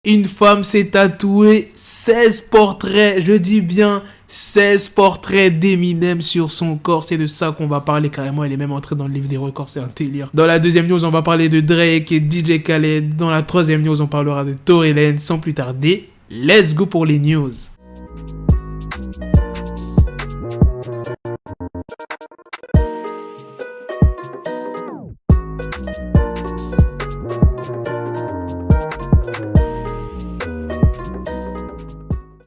Une femme s'est tatouée 16 portraits, je dis bien 16 portraits d'Eminem sur son corps. C'est de ça qu'on va parler carrément. Elle est même entrée dans le livre des records, c'est un délire. Dans la deuxième news, on va parler de Drake et DJ Khaled. Dans la troisième news, on parlera de Tory Lanez. Sans plus tarder, let's go pour les news.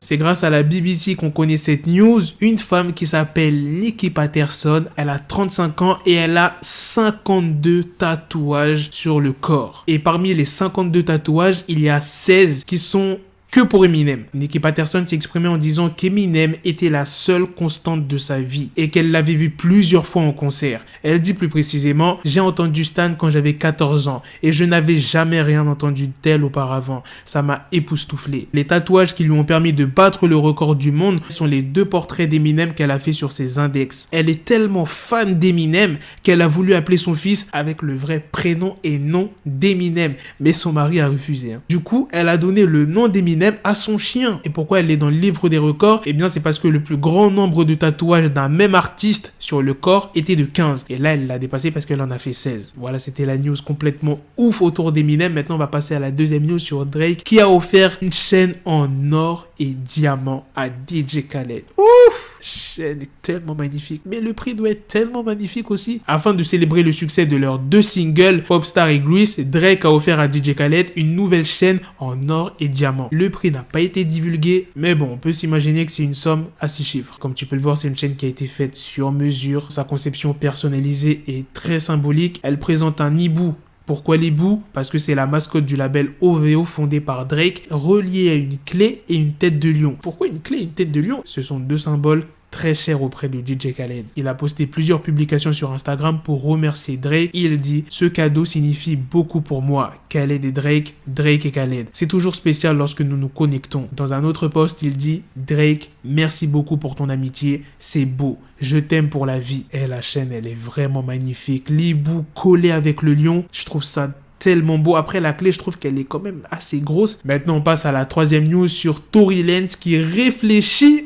C'est grâce à la BBC qu'on connaît cette news. Une femme qui s'appelle Nikki Patterson, elle a 35 ans et elle a 52 tatouages sur le corps. Et parmi les 52 tatouages, il y a 16 qui sont que pour Eminem. Nikki Patterson s'est exprimée en disant qu'Eminem était la seule constante de sa vie et qu'elle l'avait vu plusieurs fois en concert. Elle dit plus précisément: j'ai entendu Stan quand j'avais 14 ans et je n'avais jamais rien entendu de tel auparavant. Ça m'a époustouflé. Les tatouages qui lui ont permis de battre le record du monde sont les 2 portraits d'Eminem qu'elle a fait sur ses index. Elle est tellement fan d'Eminem qu'elle a voulu appeler son fils avec le vrai prénom et nom d'Eminem, mais son mari a refusé. Du coup, elle a donné le nom d'Eminem à son chien. Et pourquoi elle est dans le livre des records? Eh bien, c'est parce que le plus grand nombre de tatouages d'un même artiste sur le corps était de 15. Et là, elle l'a dépassé parce qu'elle en a fait 16. Voilà, c'était la news complètement ouf autour d'Eminem. Maintenant, on va passer à la deuxième news sur Drake qui a offert une chaîne en or et diamant à DJ Khaled. Ouf! Chaîne est tellement magnifique, mais le prix doit être tellement magnifique aussi. Afin de célébrer le succès de leurs 2 singles, Popstar et Grease, Drake a offert à DJ Khaled une nouvelle chaîne en or et diamant. Le prix n'a pas été divulgué, mais bon, on peut s'imaginer que c'est une somme à 6 chiffres. Comme tu peux le voir, c'est une chaîne qui a été faite sur mesure. Sa conception personnalisée est très symbolique. Elle présente un hibou. Pourquoi l'hibou? Parce que c'est la mascotte du label OVO fondé par Drake, relié à une clé et une tête de lion. Pourquoi une clé et une tête de lion? Ce sont 2 symboles très chers auprès de DJ Khaled. Il a posté plusieurs publications sur Instagram pour remercier Drake. Il dit: ce cadeau signifie beaucoup pour moi. Khaled et Drake, Drake et Khaled. C'est toujours spécial lorsque nous nous connectons. Dans un autre post, il dit: Drake, merci beaucoup pour ton amitié. C'est beau. Je t'aime pour la vie. Et la chaîne, elle est vraiment magnifique. L'hibou collé avec le lion, je trouve ça tellement beau. Après, la clé, je trouve qu'elle est quand même assez grosse. Maintenant, on passe à la troisième news sur Tory Lanez qui réfléchit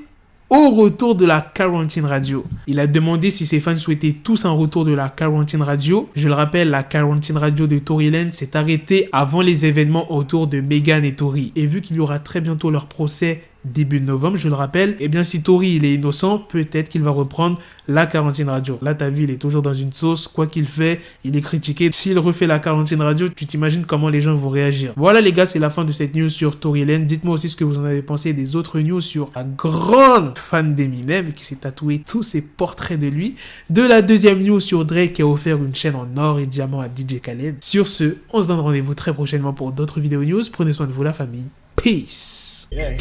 au retour de la Quarantine Radio. Il a demandé si ses fans souhaitaient tous un retour de la Quarantine Radio. Je le rappelle, la Quarantine Radio de Tory Lanez s'est arrêtée avant les événements autour de Meghan et Tory. Et vu qu'il y aura très bientôt leur procès début de novembre, je le rappelle, eh bien si Tory il est innocent, peut-être qu'il va reprendre la Quarantine Radio. Là, t'as vu, il est toujours dans une sauce. Quoi qu'il fait, il est critiqué. S'il refait la Quarantine Radio, tu t'imagines comment les gens vont réagir. Voilà les gars, c'est la fin de cette news sur Tory Lanez. Dites-moi aussi ce que vous en avez pensé des autres news sur la grande fan d'Eminem qui s'est tatoué tous ses portraits de lui. De la deuxième news sur Drake qui a offert une chaîne en or et diamant à DJ Khaled. Sur ce, on se donne rendez-vous très prochainement pour d'autres vidéos news. Prenez soin de vous la famille. Peace. Yeah.